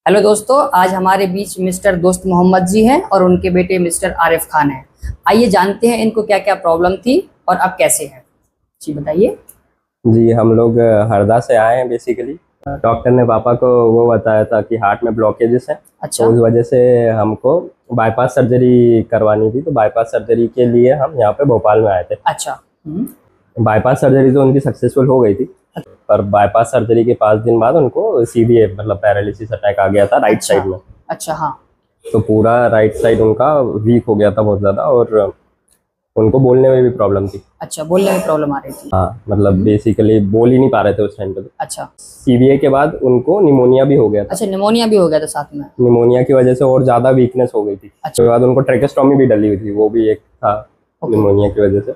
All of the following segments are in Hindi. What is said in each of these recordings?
हेलो दोस्तों, आज हमारे बीच मिस्टर दोस्त मोहम्मद जी हैं और उनके बेटे मिस्टर आरिफ खान हैं। आइए जानते हैं इनको क्या क्या प्रॉब्लम थी और अब कैसे हैं। जी बताइए। जी हम लोग हरदा से आए हैं बेसिकली। डॉक्टर ने पापा को वो बताया था कि हार्ट में ब्लॉकेजेस हैं। अच्छा। तो उस वजह से हमको बाईपास सर्जरी करवानी थी। तो बाईपास सर्जरी के लिए हम यहाँ पे भोपाल में आए थे। अच्छा। बाईपास सर्जरी तो उनकी सक्सेसफुल हो गई थी, पर बाईपास सर्जरी के 5 दिन बाद उनको सीवीए मतलब पैरालिसिस अटैक आ गया था राइट अच्छा। साइड में। अच्छा। हाँ। तो पूरा राइट साइड उनका वीक हो गया था बहुत ज़्यादा, और उनको बोलने में भी प्रॉब्लम थी। अच्छा, बोलने में प्रॉब्लम आ रही थी। हाँ, मतलब बेसिकली बोल ही नहीं पा रहे थे उस टाइम पे। अच्छा। सीवीए के बाद उनको निमोनिया भी हो गया था। अच्छा, निमोनिया भी हो गया था साथ में। निमोनिया की वजह से और ज़्यादा वीकनेस हो गई थी। अच्छा। उसके बाद उनको ट्रेकेस्टोमी भी डली हुई थी, वो भी एक था निमोनिया की वजह से।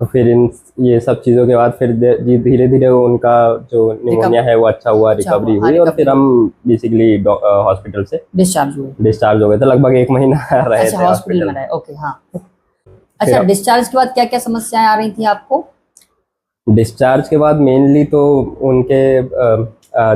तो फिर इन ये सब चीज़ों के बाद फिर धीरे धीरे उनका जो निमोनिया है वो अच्छा हुआ, रिकवरी हुई, और फिर हम बेसिकली हॉस्पिटल से डिस्चार्ज हो गए थे। लगभग 1 महीना रहे थे हॉस्पिटल में रहे। ओके। हाँ। अच्छा, डिस्चार्ज के बाद क्या क्या समस्याएं आ रही थी आपको? डिस्चार्ज के बाद मेनली तो उनके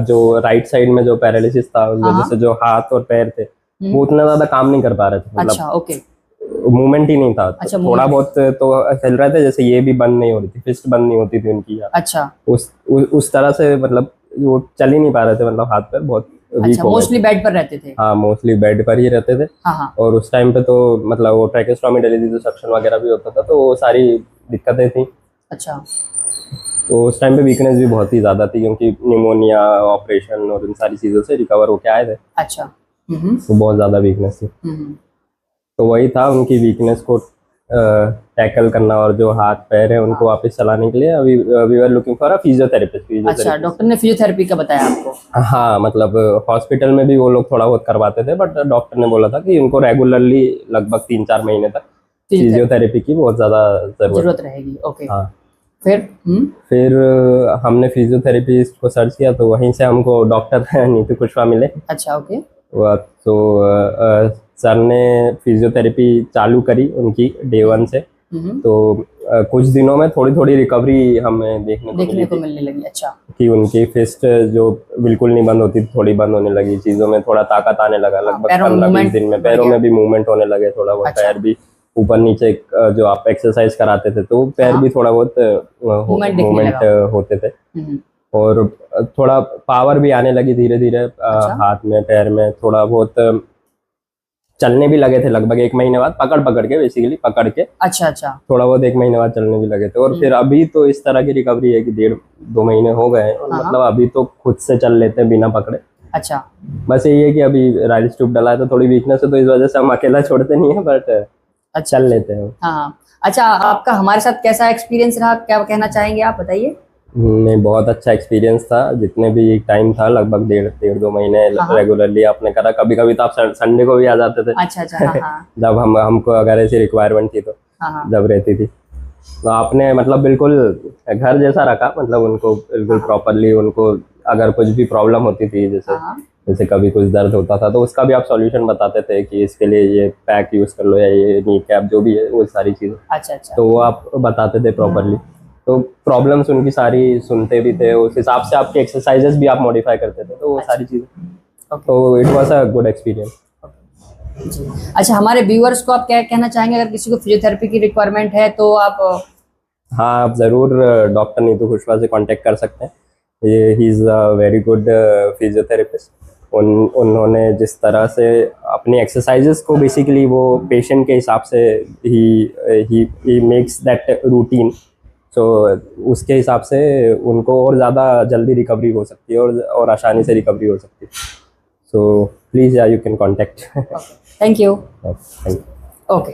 जो राइट साइड में जो पैरालिसिस था उस वजह से जो हाथ और पैर थे वो उतना ज्यादा काम नहीं कर पा रहे थे। मतलब अच्छा। ओके। मूवमेंट ही नहीं था। अच्छा, थोड़ा बहुत तो चल रहे थे, जैसे ये भी बंद नहीं हो रही थी, फिस्ट बंद नहीं होती थी उनकी। अच्छा। उस तरह से मतलब वो चल ही नहीं पा रहे थे, मतलब हाथ पैर बहुत वीक अच्छा, हो गए मोस्टली बेड पर रहते थे। हाँ, मोस्टली बेड पर ही रहते थे। हाँ हाँ। और उस टाइम पे तो मतलब वो ट्रैकेस्टोमी डली थी तो सक्शन वगैरह भी होता था, तो वो सारी दिक्कतें थी। अच्छा। तो उस टाइम पे वीकनेस भी बहुत ही ज़्यादा थी, क्योंकि निमोनिया, ऑपरेशन और इन सारी चीज़ों से रिकवर होके आए थे। अच्छा। तो बहुत ज़्यादा वीकनेस थी। तो वही था, उनकी वीकनेस को टैकल करना, और जो हाथ पैर है उनको वापस चलाने के लिए अभी we are looking for a physiotherapist. अच्छा, डॉक्टर ने फिजियोथेरेपी का बताया आपको? हाँ, मतलब हॉस्पिटल में भी वो लोग थोड़ा बहुत करवाते थे, बट डॉक्टर ने बोला था कि उनको रेगुलरली लगभग 3-4 महीने तक फिजियोथेरेपी की बहुत ज़्यादा जरूरत रहेगी। ओके। हाँ। फिर हमने फिजियोथेरेपिस्ट को सर्च किया, तो वहीं से हमको डॉक्टर नीतू कुशवाहा मिले। अच्छा। ओके। तो सर ने फिजियोथेरेपी चालू करी उनकी डे 1 से। तो कुछ दिनों में थोड़ी थोड़ी रिकवरी हमें देखने को मिलने लगी। अच्छा। कि उनकी फिस्ट जो बिल्कुल नहीं बंद होती, थोड़ी बंद होने लगी, चीज़ों में थोड़ा ताकत आने लगा। लगभग 15-20 दिन में पैरों में भी मूवमेंट होने लगे, थोड़ा बहुत। पैर भी ऊपर नीचे जो आप एक्सरसाइज कराते थे तो पैर भी थोड़ा बहुत मूवमेंट होते थे, और थोड़ा पावर भी आने लगी धीरे धीरे। हाथ में पैर में थोड़ा बहुत चलने भी लगे थे लगभग 1 महीने बाद, पकड़ के बेसिकली पकड़ के। अच्छा अच्छा। थोड़ा बहुत 1 महीने बाद चलने भी लगे थे। और फिर अभी तो इस तरह की रिकवरी है कि 1.5-2 महीने हो गए हैं, मतलब अभी तो खुद से चल लेते हैं बिना पकड़े। अच्छा। बस यही है कि अभी राइट स्टूप डला है तो थोड़ी वीकनेस है, तो इस वजह से हम अकेला छोड़ते नहीं है, बट अच्छा, चल लेते हैं। हाँ। अच्छा, आपका हमारे साथ कैसा एक्सपीरियंस रहा, क्या कहना चाहेंगे आप, बताइए। नहीं, बहुत अच्छा एक्सपीरियंस था। जितने भी टाइम था, लगभग 1.5-2 महीने रेगुलरली आपने करा। कभी कभी तो आप संडे को भी आ जाते थे। अच्छा अच्छा। हाँ। जब हमको अगर ऐसी रिक्वायरमेंट थी तो जब रहती थी, तो आपने मतलब बिल्कुल घर जैसा रखा। मतलब उनको बिल्कुल प्रॉपरली, उनको अगर कुछ भी प्रॉब्लम होती थी, जैसे कभी कुछ दर्द होता था, तो उसका भी आप सॉल्यूशन बताते थे कि इसके लिए ये पैक यूज़ कर लो, या ये नी कैप जो भी है वो सारी चीज़ें। अच्छा अच्छा। तो वो आप बताते थे प्रॉपरली। तो प्रॉब्लम्स उनकी सारी सुनते भी थे, उस हिसाब से आपके एक्सरसाइजेस भी आप मॉडिफाई करते थे, तो वो सारी चीज़ें। तो it was a good experience. अच्छा, हमारे व्यूअर्स को आप क्या कहना चाहेंगे, अगर किसी को फिजियोथेरेपी की रिक्वायरमेंट है तो आप? हाँ, आप ज़रूर डॉक्टर नीतू कुशवाहा से कांटेक्ट कर सकते हैं। He is a very good physiotherapist. उन्होंने जिस तरह से अपनी एक्सरसाइजेस को बेसिकली वो पेशेंट के हिसाब से ही मेक्स दैट रूटीन। सो उसके हिसाब से उनको और ज़्यादा जल्दी रिकवरी हो सकती है, और आसानी से रिकवरी हो सकती है। So please you can contact. Thank you. Thank you. Okay.